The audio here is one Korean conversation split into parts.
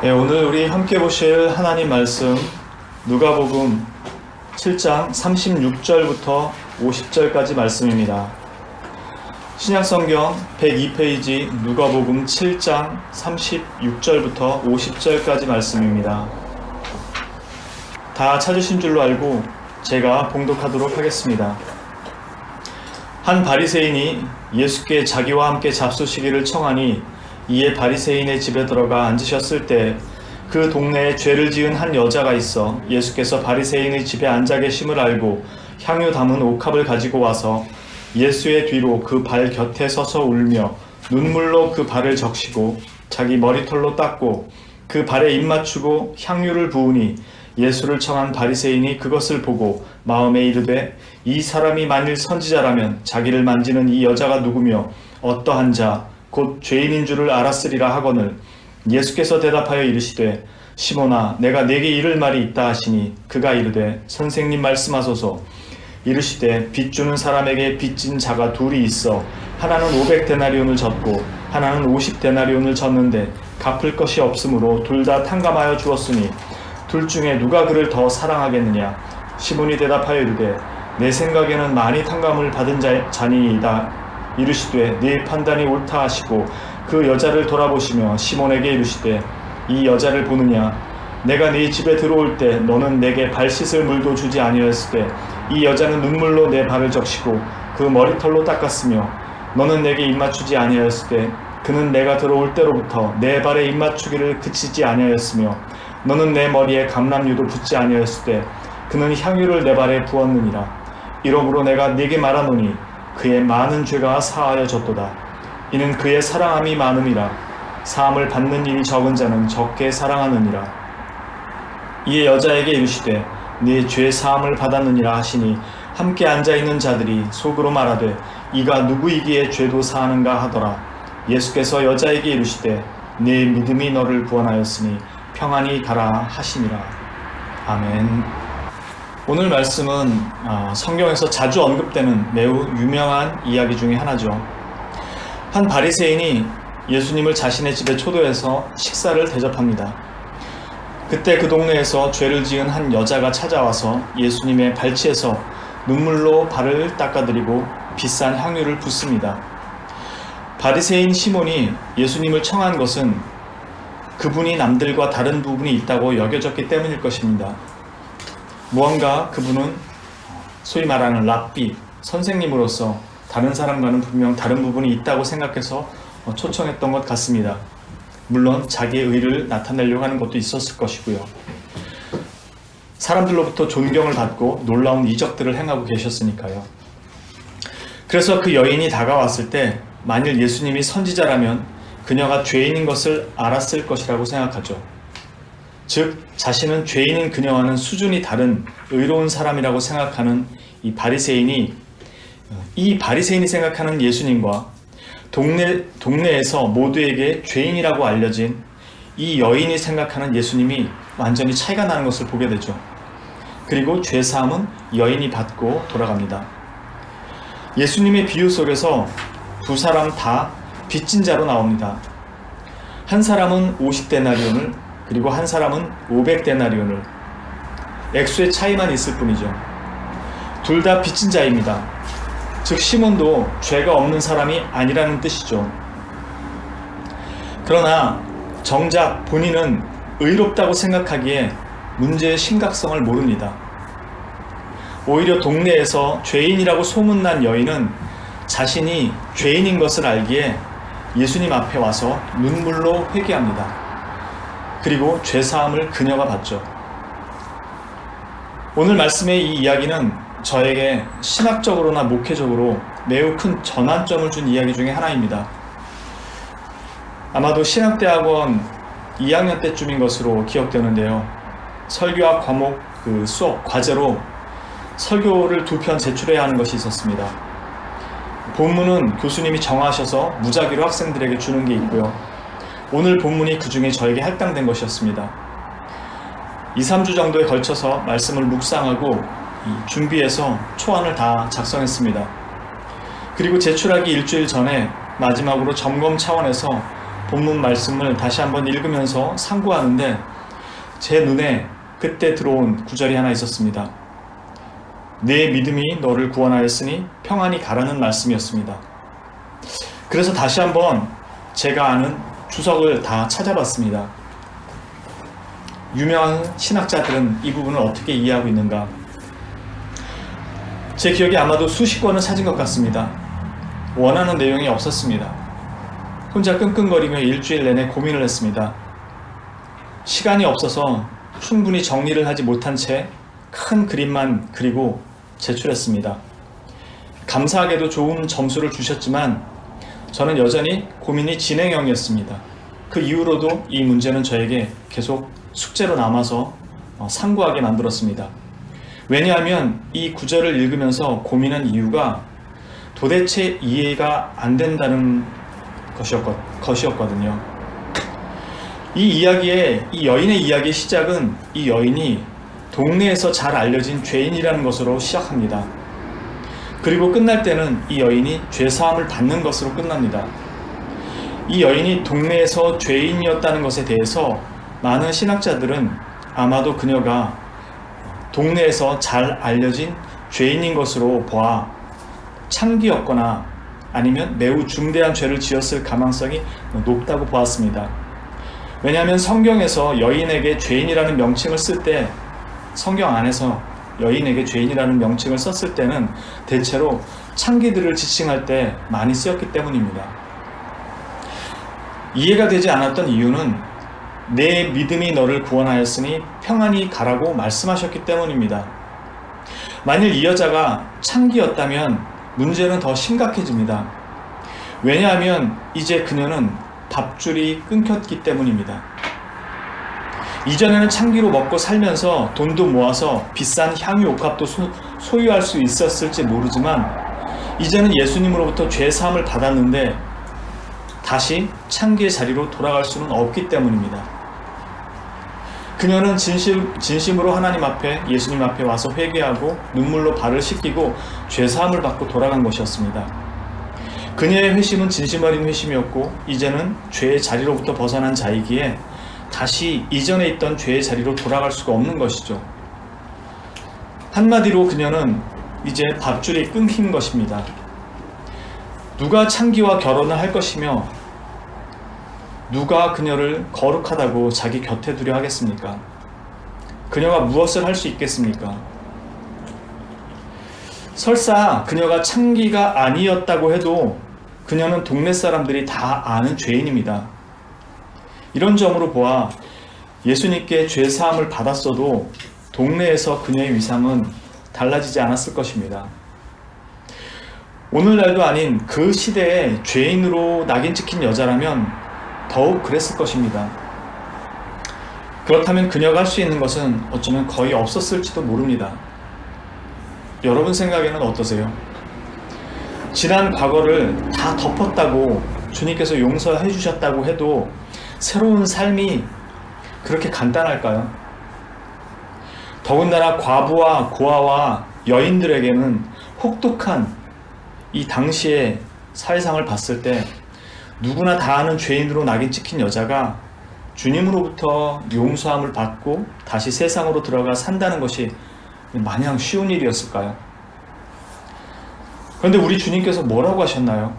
네, 오늘 우리 함께 보실 하나님 말씀 누가복음 7장 36절부터 50절까지 말씀입니다. 신약성경 102페이지 누가복음 7장 36절부터 50절까지 말씀입니다. 다 찾으신 줄로 알고 제가 봉독하도록 하겠습니다. 한 바리새인이 예수께 자기와 함께 잡수시기를 청하니 이에 바리새인의 집에 들어가 앉으셨을 때 그 동네에 죄를 지은 한 여자가 있어 예수께서 바리새인의 집에 앉아 계심을 알고 향유 담은 옥합을 가지고 와서 예수의 뒤로 그 발 곁에 서서 울며 눈물로 그 발을 적시고 자기 머리털로 닦고 그 발에 입 맞추고 향유를 부으니 예수를 청한 바리새인이 그것을 보고 마음에 이르되 이 사람이 만일 선지자라면 자기를 만지는 이 여자가 누구며 어떠한 자 곧 죄인인 줄을 알았으리라 하거늘 예수께서 대답하여 이르시되 시몬아 내가 네게 이를 말이 있다 하시니 그가 이르되 선생님 말씀하소서. 이르시되 빚 주는 사람에게 빚진 자가 둘이 있어 하나는 500데나리온을 졌고 하나는 50데나리온을 졌는데 갚을 것이 없으므로 둘 다 탕감하여 주었으니 둘 중에 누가 그를 더 사랑하겠느냐. 시몬이 대답하여 이르되 내 생각에는 많이 탕감을 받은 자니이다. 이르시되 네 판단이 옳다 하시고 그 여자를 돌아보시며 시몬에게 이르시되 이 여자를 보느냐. 내가 네 집에 들어올 때 너는 내게 발 씻을 물도 주지 아니하였을 때 이 여자는 눈물로 내 발을 적시고 그 머리털로 닦았으며 너는 내게 입 맞추지 아니하였을 때 그는 내가 들어올 때로부터 내 발에 입 맞추기를 그치지 아니하였으며 너는 내 머리에 감람유도 붓지 아니하였을 때 그는 향유를 내 발에 부었느니라. 이러므로 내가 네게 말하노니 그의 많은 죄가 사하여졌도다. 이는 그의 사랑함이 많음이라. 사함을 받는 일이 적은 자는 적게 사랑하느니라. 이에 여자에게 이르시되 네 죄 사함을 받았느니라 하시니 함께 앉아있는 자들이 속으로 말하되 이가 누구이기에 죄도 사하는가 하더라. 예수께서 여자에게 이르시되 네 믿음이 너를 구원하였으니 평안히 가라 하시니라. 아멘. 오늘 말씀은 성경에서 자주 언급되는 매우 유명한 이야기 중에 하나죠. 한 바리새인이 예수님을 자신의 집에 초대해서 식사를 대접합니다. 그때 그 동네에서 죄를 지은 한 여자가 찾아와서 예수님의 발치에서 눈물로 발을 닦아드리고 비싼 향유를 붓습니다. 바리새인 시몬이 예수님을 청한 것은 그분이 남들과 다른 부분이 있다고 여겨졌기 때문일 것입니다. 무언가 그분은 소위 말하는 랍비, 선생님으로서 다른 사람과는 분명 다른 부분이 있다고 생각해서 초청했던 것 같습니다. 물론 자기의 의를 나타내려고 하는 것도 있었을 것이고요. 사람들로부터 존경을 받고 놀라운 이적들을 행하고 계셨으니까요. 그래서 그 여인이 다가왔을 때 만일 예수님이 선지자라면 그녀가 죄인인 것을 알았을 것이라고 생각하죠. 즉 자신은 죄인인 그녀와는 수준이 다른 의로운 사람이라고 생각하는 이 바리새인이 생각하는 예수님과 동네에서 모두에게 죄인이라고 알려진 이 여인이 생각하는 예수님이 완전히 차이가 나는 것을 보게 되죠. 그리고 죄사함은 여인이 받고 돌아갑니다. 예수님의 비유 속에서 두 사람 다 빚진 자로 나옵니다. 한 사람은 50데나리온을 그리고 한 사람은 500데나리온을, 액수의 차이만 있을 뿐이죠. 둘 다 빚진 자입니다. 즉 시몬도 죄가 없는 사람이 아니라는 뜻이죠. 그러나 정작 본인은 의롭다고 생각하기에 문제의 심각성을 모릅니다. 오히려 동네에서 죄인이라고 소문난 여인은 자신이 죄인인 것을 알기에 예수님 앞에 와서 눈물로 회개합니다. 그리고 죄사함을 그녀가 받죠. 오늘 말씀의 이 이야기는 저에게 신학적으로나 목회적으로 매우 큰 전환점을 준 이야기 중에 하나입니다. 아마도 신학대학원 2학년 때쯤인 것으로 기억되는데요. 설교학 과목 수업 과제로 설교를 2편 제출해야 하는 것이 있었습니다. 본문은 교수님이 정하셔서 무작위로 학생들에게 주는 게 있고요. 오늘 본문이 그 중에 저에게 할당된 것이었습니다. 2-3주 정도에 걸쳐서 말씀을 묵상하고 준비해서 초안을 다 작성했습니다. 그리고 제출하기 일주일 전에 마지막으로 점검 차원에서 본문 말씀을 다시 한번 읽으면서 상고하는데 제 눈에 그때 들어온 구절이 하나 있었습니다. 내 믿음이 너를 구원하였으니 평안히 가라는 말씀이었습니다. 그래서 다시 한번 제가 아는 주석을 다 찾아봤습니다. 유명한 신학자들은 이 부분을 어떻게 이해하고 있는가? 제 기억에 아마도 수십 권을 찾은 것 같습니다. 원하는 내용이 없었습니다. 혼자 끙끙거리며 일주일 내내 고민을 했습니다. 시간이 없어서 충분히 정리를 하지 못한 채 큰 그림만 그리고 제출했습니다. 감사하게도 좋은 점수를 주셨지만 저는 여전히 고민이 진행형이었습니다. 그 이후로도 이 문제는 저에게 계속 숙제로 남아서 상고하게 만들었습니다. 왜냐하면 이 구절을 읽으면서 고민한 이유가 도대체 이해가 안 된다는 것이었거든요. 이 여인의 이야기의 시작은 이 여인이 동네에서 잘 알려진 죄인이라는 것으로 시작합니다. 그리고 끝날 때는 이 여인이 죄사함을 받는 것으로 끝납니다. 이 여인이 동네에서 죄인이었다는 것에 대해서 많은 신학자들은 아마도 그녀가 동네에서 잘 알려진 죄인인 것으로 보아 창기였거나 아니면 매우 중대한 죄를 지었을 가망성이 높다고 보았습니다. 왜냐하면 성경에서 여인에게 죄인이라는 명칭을 쓸 때, 성경 안에서 여인에게 죄인이라는 명칭을 썼을 때는 대체로 창기들을 지칭할 때 많이 쓰였기 때문입니다. 이해가 되지 않았던 이유는 내 믿음이 너를 구원하였으니 평안히 가라고 말씀하셨기 때문입니다. 만일 이 여자가 창기였다면 문제는 더 심각해집니다. 왜냐하면 이제 그녀는 밥줄이 끊겼기 때문입니다. 이전에는 창기로 먹고 살면서 돈도 모아서 비싼 향유 옥합도 소유할 수 있었을지 모르지만 이제는 예수님으로부터 죄사함을 받았는데 다시 창기의 자리로 돌아갈 수는 없기 때문입니다. 그녀는 진심으로 하나님 앞에, 예수님 앞에 와서 회개하고 눈물로 발을 씻기고 죄사함을 받고 돌아간 것이었습니다. 그녀의 회심은 진심 어린 회심이었고 이제는 죄의 자리로부터 벗어난 자이기에 다시 이전에 있던 죄의 자리로 돌아갈 수가 없는 것이죠. 한마디로 그녀는 이제 밥줄이 끊긴 것입니다. 누가 창기와 결혼을 할 것이며 누가 그녀를 거룩하다고 자기 곁에 두려 하겠습니까? 그녀가 무엇을 할 수 있겠습니까? 설사 그녀가 창기가 아니었다고 해도 그녀는 동네 사람들이 다 아는 죄인입니다. 이런 점으로 보아 예수님께 죄사함을 받았어도 동네에서 그녀의 위상은 달라지지 않았을 것입니다. 오늘날도 아닌 그 시대에 죄인으로 낙인 찍힌 여자라면 더욱 그랬을 것입니다. 그렇다면 그녀가 할 수 있는 것은 어쩌면 거의 없었을지도 모릅니다. 여러분 생각에는 어떠세요? 지난 과거를 다 덮었다고 주님께서 용서해 주셨다고 해도 새로운 삶이 그렇게 간단할까요? 더군다나 과부와 고아와 여인들에게는 혹독한 이 당시의 사회상을 봤을 때 누구나 다 아는 죄인으로 낙인 찍힌 여자가 주님으로부터 용서함을 받고 다시 세상으로 들어가 산다는 것이 마냥 쉬운 일이었을까요? 그런데 우리 주님께서 뭐라고 하셨나요?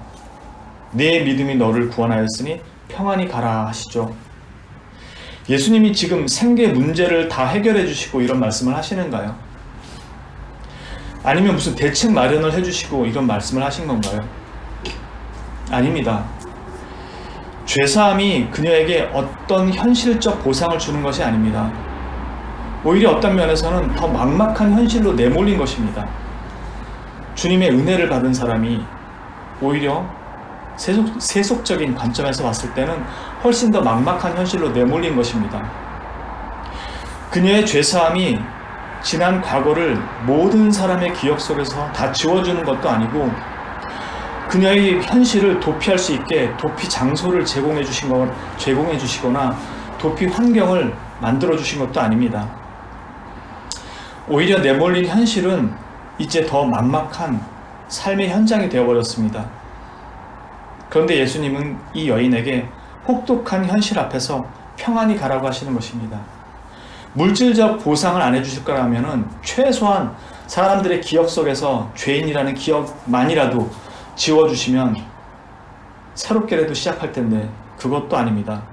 네 믿음이 너를 구원하였으니 평안히 가라 하시죠. 예수님이 지금 생계 문제를 다 해결해 주시고 이런 말씀을 하시는가요? 아니면 무슨 대책 마련을 해주시고 이런 말씀을 하신 건가요? 아닙니다. 죄사함이 그녀에게 어떤 현실적 보상을 주는 것이 아닙니다. 오히려 어떤 면에서는 더 막막한 현실로 내몰린 것입니다. 주님의 은혜를 받은 사람이 오히려 세속적인 관점에서 봤을 때는 훨씬 더 막막한 현실로 내몰린 것입니다. 그녀의 죄사함이 지난 과거를 모든 사람의 기억 속에서 다 지워주는 것도 아니고 그녀의 현실을 도피할 수 있게 도피 장소를 제공해 주시거나 도피 환경을 만들어 주신 것도 아닙니다. 오히려 내몰린 현실은 이제 더 막막한 삶의 현장이 되어버렸습니다. 그런데 예수님은 이 여인에게 혹독한 현실 앞에서 평안히 가라고 하시는 것입니다. 물질적 보상을 안 해주실 거라면 최소한 사람들의 기억 속에서 죄인이라는 기억만이라도 지워주시면 새롭게라도 시작할 텐데 그것도 아닙니다.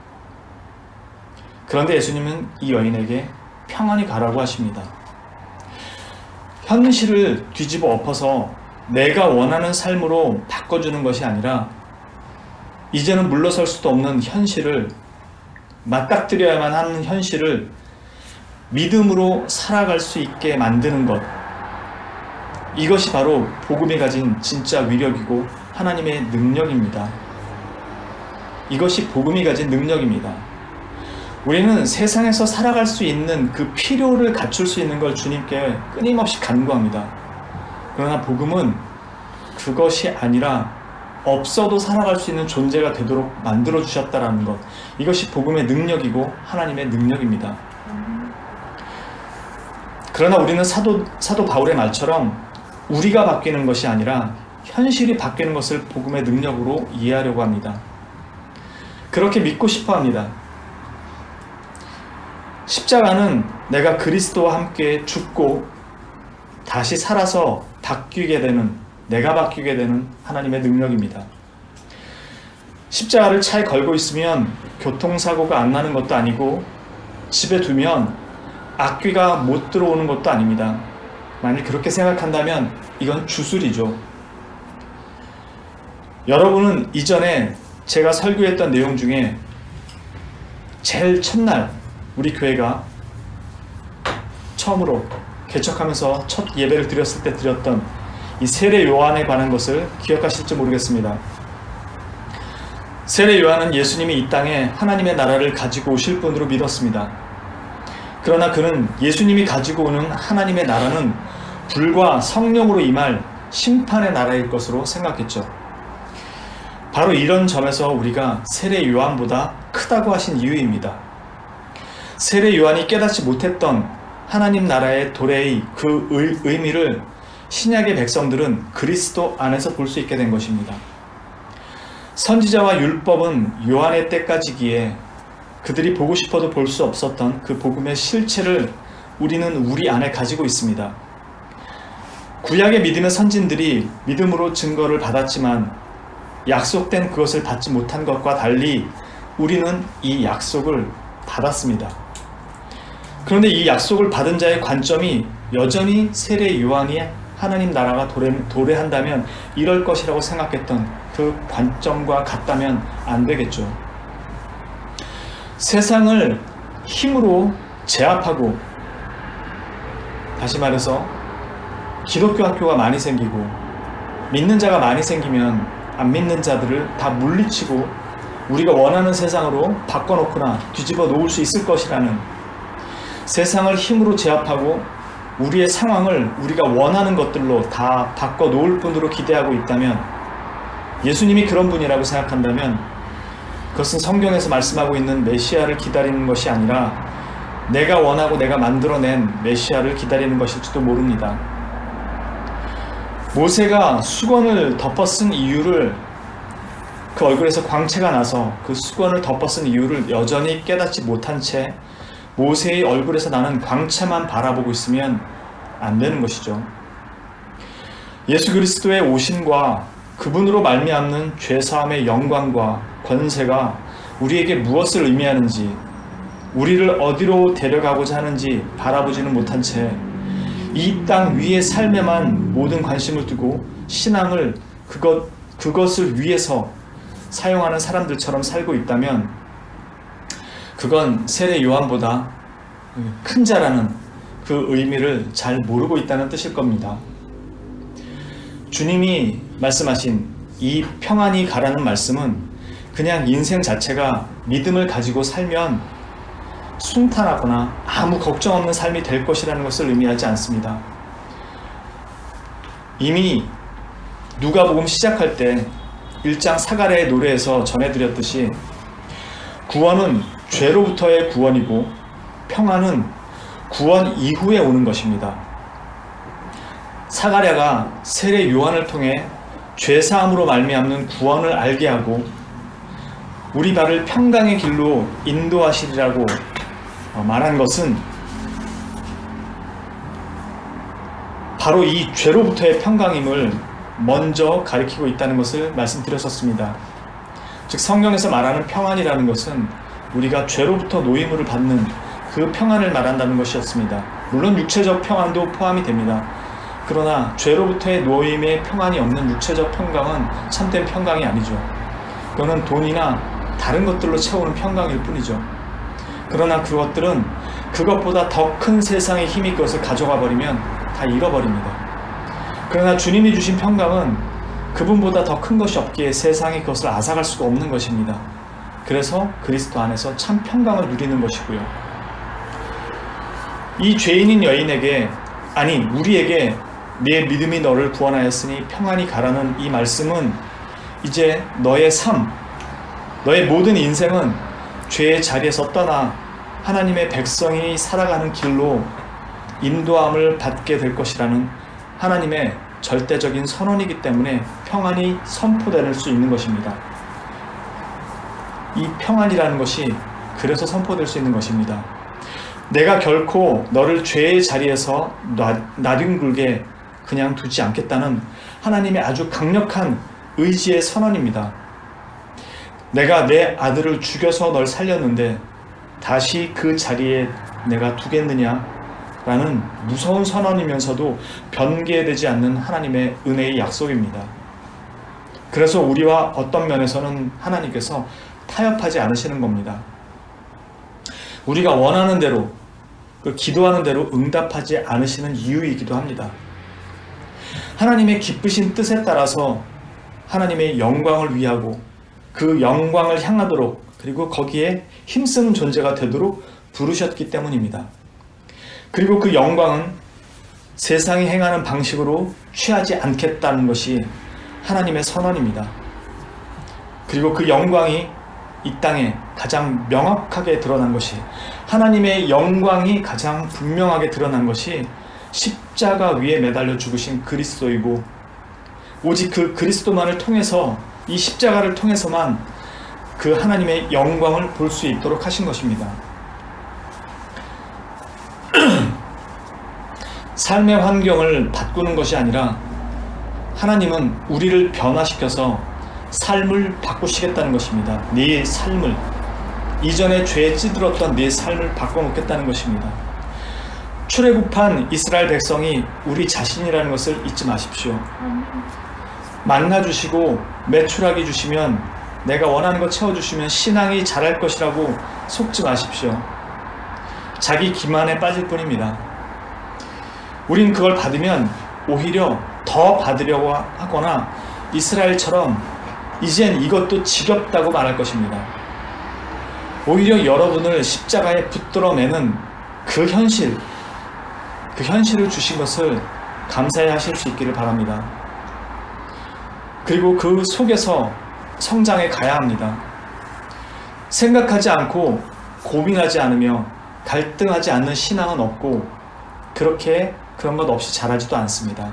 그런데 예수님은 이 여인에게 평안히 가라고 하십니다. 현실을 뒤집어 엎어서 내가 원하는 삶으로 바꿔주는 것이 아니라 이제는 물러설 수도 없는 현실을, 맞닥뜨려야만 하는 현실을 믿음으로 살아갈 수 있게 만드는 것, 이것이 바로 복음이 가진 진짜 위력이고 하나님의 능력입니다. 이것이 복음이 가진 능력입니다. 우리는 세상에서 살아갈 수 있는 그 필요를 갖출 수 있는 걸 주님께 끊임없이 간구합니다. 그러나 복음은 그것이 아니라 없어도 살아갈 수 있는 존재가 되도록 만들어 주셨다라는 것, 이것이 복음의 능력이고 하나님의 능력입니다. 그러나 우리는 사도 바울의 말처럼 우리가 바뀌는 것이 아니라 현실이 바뀌는 것을 복음의 능력으로 이해하려고 합니다. 그렇게 믿고 싶어 합니다. 십자가는 내가 그리스도와 함께 죽고 다시 살아서 바뀌게 되는, 내가 바뀌게 되는 하나님의 능력입니다. 십자가를 차에 걸고 있으면 교통사고가 안 나는 것도 아니고 집에 두면 악귀가 못 들어오는 것도 아닙니다. 만약 그렇게 생각한다면 이건 주술이죠. 여러분은 이전에 제가 설교했던 내용 중에 제일 첫날 우리 교회가 처음으로 개척하면서 첫 예배를 드렸을 때 드렸던 이 세례 요한에 관한 것을 기억하실지 모르겠습니다. 세례 요한은 예수님이 이 땅에 하나님의 나라를 가지고 오실 분으로 믿었습니다. 그러나 그는 예수님이 가지고 오는 하나님의 나라는 불과 성령으로 임할 심판의 나라일 것으로 생각했죠. 바로 이런 점에서 우리가 세례 요한보다 크다고 하신 이유입니다. 세례 요한이 깨닫지 못했던 하나님 나라의 도래의 그 의미를 신약의 백성들은 그리스도 안에서 볼 수 있게 된 것입니다. 선지자와 율법은 요한의 때까지기에 그들이 보고 싶어도 볼 수 없었던 그 복음의 실체를 우리는 우리 안에 가지고 있습니다. 구약의 믿음의 선진들이 믿음으로 증거를 받았지만 약속된 그것을 받지 못한 것과 달리 우리는 이 약속을 받았습니다. 그런데 이 약속을 받은 자의 관점이 여전히 세례 요한이 하나님 나라가 도래한다면 이럴 것이라고 생각했던 그 관점과 같다면 안 되겠죠. 세상을 힘으로 제압하고, 다시 말해서 기독교 학교가 많이 생기고 믿는 자가 많이 생기면 안 믿는 자들을 다 물리치고 우리가 원하는 세상으로 바꿔놓거나 뒤집어 놓을 수 있을 것이라는, 세상을 힘으로 제압하고 우리의 상황을 우리가 원하는 것들로 다 바꿔놓을 분으로 기대하고 있다면, 예수님이 그런 분이라고 생각한다면 그것은 성경에서 말씀하고 있는 메시아를 기다리는 것이 아니라 내가 원하고 내가 만들어낸 메시아를 기다리는 것일지도 모릅니다. 모세가 수건을 덮어쓴 이유를, 그 얼굴에서 광채가 나서 그 수건을 덮어쓴 이유를 여전히 깨닫지 못한 채 모세의 얼굴에서 나는 광채만 바라보고 있으면 안 되는 것이죠. 예수 그리스도의 오심과 그분으로 말미암는 죄사함의 영광과 권세가 우리에게 무엇을 의미하는지, 우리를 어디로 데려가고자 하는지 바라보지는 못한 채 이 땅 위의 삶에만 모든 관심을 두고 신앙을 그것을 위해서 사용하는 사람들처럼 살고 있다면 그건 세례 요한보다 큰 자라는 그 의미를 잘 모르고 있다는 뜻일 겁니다. 주님이 말씀하신 이 평안히 가라는 말씀은 그냥 인생 자체가 믿음을 가지고 살면 순탄하거나 아무 걱정 없는 삶이 될 것이라는 것을 의미하지 않습니다. 이미 누가복음 시작할 때 1장 사가랴의 노래에서 전해드렸듯이 구원은 죄로부터의 구원이고 평안은 구원 이후에 오는 것입니다. 사가랴가 세례 요한을 통해 죄사함으로 말미암는 구원을 알게 하고 우리 발을 평강의 길로 인도하시리라고 말한 것은 바로 이 죄로부터의 평강임을 먼저 가리키고 있다는 것을 말씀드렸었습니다. 즉 성경에서 말하는 평안이라는 것은 우리가 죄로부터 노임을 받는 그 평안을 말한다는 것이었습니다. 물론 육체적 평안도 포함이 됩니다. 그러나 죄로부터의 노임의 평안이 없는 육체적 평강은 참된 평강이 아니죠. 그거는 돈이나 다른 것들로 채우는 평강일 뿐이죠. 그러나 그것들은 그것보다 더 큰 세상의 힘이 그것을 가져가 버리면 다 잃어버립니다. 그러나 주님이 주신 평강은 그분보다 더 큰 것이 없기에 세상이 그것을 앗아갈 수가 없는 것입니다. 그래서 그리스도 안에서 참 평강을 누리는 것이고요. 이 죄인인 여인에게, 아니 우리에게 네 믿음이 너를 구원하였으니 평안히 가라는 이 말씀은 이제 너의 삶, 너의 모든 인생은 죄의 자리에서 떠나 하나님의 백성이 살아가는 길로 인도함을 받게 될 것이라는 하나님의 절대적인 선언이기 때문에 평안이 선포될 수 있는 것입니다. 이 평안이라는 것이 그래서 선포될 수 있는 것입니다. 내가 결코 너를 죄의 자리에서 나뒹굴게 그냥 두지 않겠다는 하나님의 아주 강력한 의지의 선언입니다. 내가 내 아들을 죽여서 널 살렸는데 다시 그 자리에 내가 두겠느냐 라는 무서운 선언이면서도 변개되지 않는 하나님의 은혜의 약속입니다. 그래서 우리와 어떤 면에서는 하나님께서 타협하지 않으시는 겁니다. 우리가 원하는 대로, 기도하는 대로 응답하지 않으시는 이유이기도 합니다. 하나님의 기쁘신 뜻에 따라서 하나님의 영광을 위하고 그 영광을 향하도록, 그리고 거기에 힘쓰는 존재가 되도록 부르셨기 때문입니다. 그리고 그 영광은 세상이 행하는 방식으로 취하지 않겠다는 것이 하나님의 선언입니다. 그리고 그 영광이 이 땅에 가장 명확하게 드러난 것이, 하나님의 영광이 가장 분명하게 드러난 것이 십자가 위에 매달려 죽으신 그리스도이고, 오직 그 그리스도만을 통해서, 이 십자가를 통해서만 그 하나님의 영광을 볼 수 있도록 하신 것입니다. 삶의 환경을 바꾸는 것이 아니라 하나님은 우리를 변화시켜서 삶을 바꾸시겠다는 것입니다. 네 삶을, 이전에 죄에 찌들었던 네 삶을 바꿔놓겠다는 것입니다. 출애굽한 이스라엘 백성이 우리 자신이라는 것을 잊지 마십시오. 만나 주시고 매출하게 주시면, 내가 원하는 것 채워주시면 신앙이 자랄 것이라고 속지 마십시오. 자기 기만에 빠질 뿐입니다. 우린 그걸 받으면 오히려 더 받으려고 하거나 이스라엘처럼 이젠 이것도 지겹다고 말할 것입니다. 오히려 여러분을 십자가에 붙들어 매는 그 현실을 주신 것을 감사해 하실 수 있기를 바랍니다. 그리고 그 속에서 성장해 가야 합니다. 생각하지 않고 고민하지 않으며 갈등하지 않는 신앙은 없고, 그런 것 없이 자라지도 않습니다.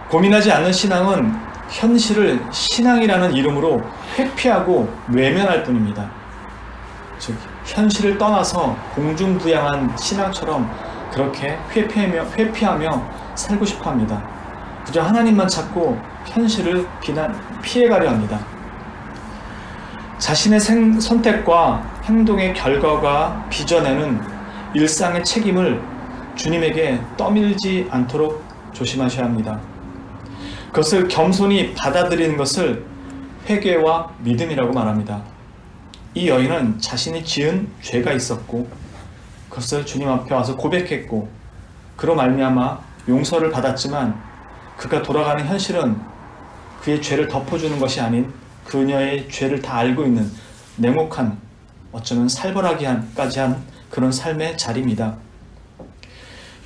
고민하지 않는 신앙은 현실을 신앙이라는 이름으로 회피하고 외면할 뿐입니다. 즉 현실을 떠나서 공중부양한 신앙처럼 그렇게 회피하며 살고 싶어 합니다. 그저 하나님만 찾고 현실을 피해가려 합니다. 자신의 선택과 행동의 결과가 빚어내는 일상의 책임을 주님에게 떠밀지 않도록 조심하셔야 합니다. 그것을 겸손히 받아들이는 것을 회개와 믿음이라고 말합니다. 이 여인은 자신이 지은 죄가 있었고 그것을 주님 앞에 와서 고백했고, 그로 말미암아 용서를 받았지만 그가 돌아가는 현실은 그의 죄를 덮어주는 것이 아닌 그녀의 죄를 다 알고 있는 냉혹한, 어쩌면 살벌하기까지 한 그런 삶의 자리입니다.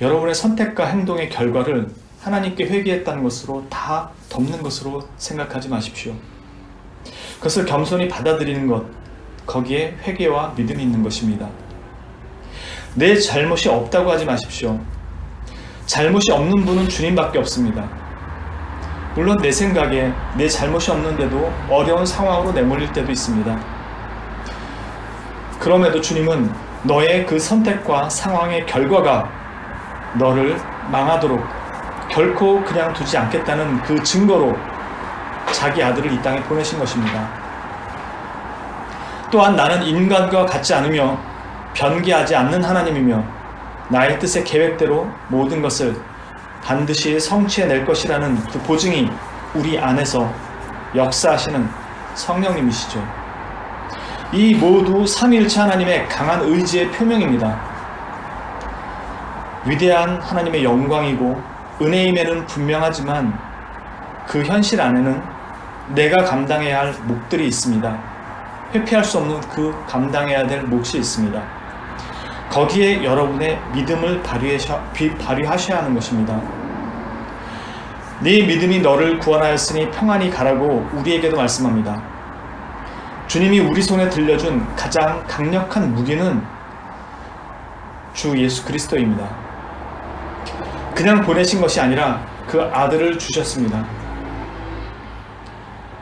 여러분의 선택과 행동의 결과를 하나님께 회개했다는 것으로 다 덮는 것으로 생각하지 마십시오. 그것을 겸손히 받아들이는 것, 거기에 회개와 믿음이 있는 것입니다. 내 잘못이 없다고 하지 마십시오. 잘못이 없는 분은 주님밖에 없습니다. 물론 내 생각에 내 잘못이 없는데도 어려운 상황으로 내몰릴 때도 있습니다. 그럼에도 주님은 너의 그 선택과 상황의 결과가 너를 망하도록 결코 그냥 두지 않겠다는 그 증거로 자기 아들을 이 땅에 보내신 것입니다. 또한 나는 인간과 같지 않으며 변개하지 않는 하나님이며 나의 뜻의 계획대로 모든 것을 반드시 성취해낼 것이라는 그 보증이 우리 안에서 역사하시는 성령님이시죠. 이 모두 삼위일체 하나님의 강한 의지의 표명입니다. 위대한 하나님의 영광이고 은혜임에는 분명하지만 그 현실 안에는 내가 감당해야 할 몫들이 있습니다. 회피할 수 없는 그 감당해야 될 몫이 있습니다. 거기에 여러분의 믿음을 발휘하셔야 하는 것입니다. 네 믿음이 너를 구원하였으니 평안히 가라고 우리에게도 말씀합니다. 주님이 우리 손에 들려준 가장 강력한 무기는 주 예수 그리스도입니다. 그냥 보내신 것이 아니라 그 아들을 주셨습니다.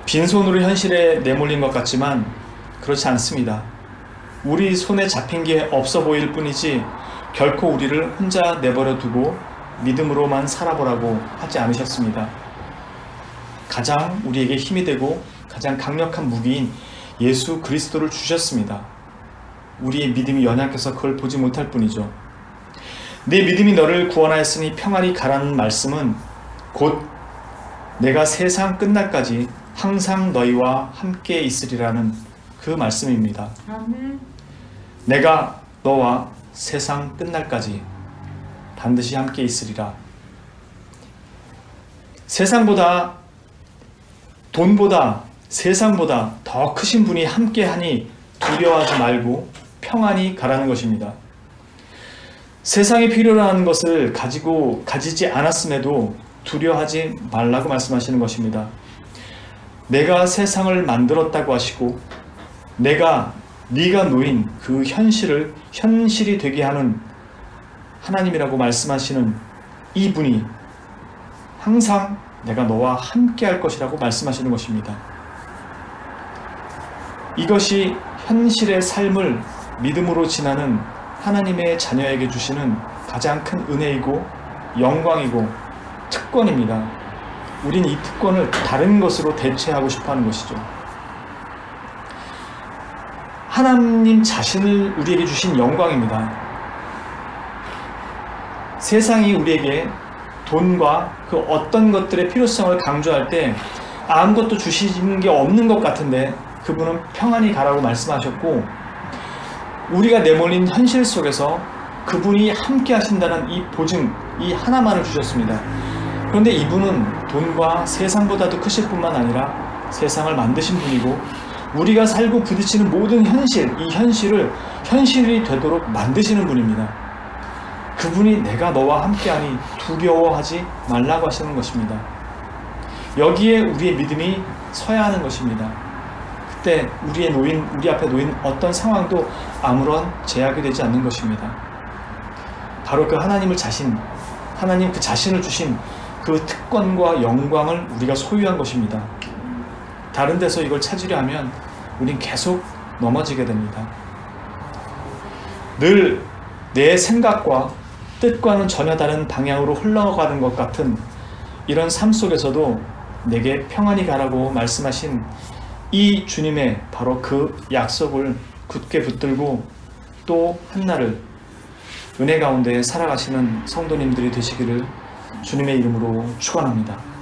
빈손으로 현실에 내몰린 것 같지만 그렇지 않습니다. 우리 손에 잡힌 게 없어 보일 뿐이지 결코 우리를 혼자 내버려 두고 믿음으로만 살아보라고 하지 않으셨습니다. 가장 우리에게 힘이 되고 가장 강력한 무기인 예수 그리스도를 주셨습니다. 우리의 믿음이 연약해서 그걸 보지 못할 뿐이죠. 네 믿음이 너를 구원하였으니 평안히 가라는 말씀은 곧 내가 세상 끝날까지 항상 너희와 함께 있으리라는 그 말씀입니다. 아멘. 내가 너와 세상 끝날까지 반드시 함께 있으리라. 세상보다, 돈보다, 세상보다 더 크신 분이 함께하니 두려워하지 말고 평안히 가라는 것입니다. 세상에 필요로 하는 것을 가지지 않았음에도 두려워하지 말라고 말씀하시는 것입니다. 내가 세상을 만들었다고 하시고 네가 놓인 그 현실을 현실이 되게 하는 하나님이라고 말씀하시는 이분이 항상 내가 너와 함께 할 것이라고 말씀하시는 것입니다. 이것이 현실의 삶을 믿음으로 지나는 하나님의 자녀에게 주시는 가장 큰 은혜이고 영광이고 특권입니다. 우린 이 특권을 다른 것으로 대체하고 싶어하는 것이죠. 하나님 자신을 우리에게 주신 영광입니다. 세상이 우리에게 돈과 그 어떤 것들의 필요성을 강조할 때 아무것도 주시는 게 없는 것 같은데 그분은 평안히 가라고 말씀하셨고 우리가 내몰린 현실 속에서 그분이 함께 하신다는 이 보증, 이 하나만을 주셨습니다. 그런데 이분은 돈과 세상보다도 크실 뿐만 아니라 세상을 만드신 분이고 우리가 살고 부딪히는 모든 현실, 이 현실을 현실이 되도록 만드시는 분입니다. 그분이 내가 너와 함께하니 두려워하지 말라고 하시는 것입니다. 여기에 우리의 믿음이 서야 하는 것입니다. 그때 우리 앞에 놓인 어떤 상황도 아무런 제약이 되지 않는 것입니다. 바로 그 하나님 그 자신을 주신 그 특권과 영광을 우리가 소유한 것입니다. 다른 데서 이걸 찾으려 하면 우린 계속 넘어지게 됩니다. 늘 내 생각과 뜻과는 전혀 다른 방향으로 흘러가는 것 같은 이런 삶 속에서도 내게 평안히 가라고 말씀하신 이 주님의 바로 그 약속을 굳게 붙들고 또 한날을 은혜 가운데 살아가시는 성도님들이 되시기를 주님의 이름으로 축원합니다.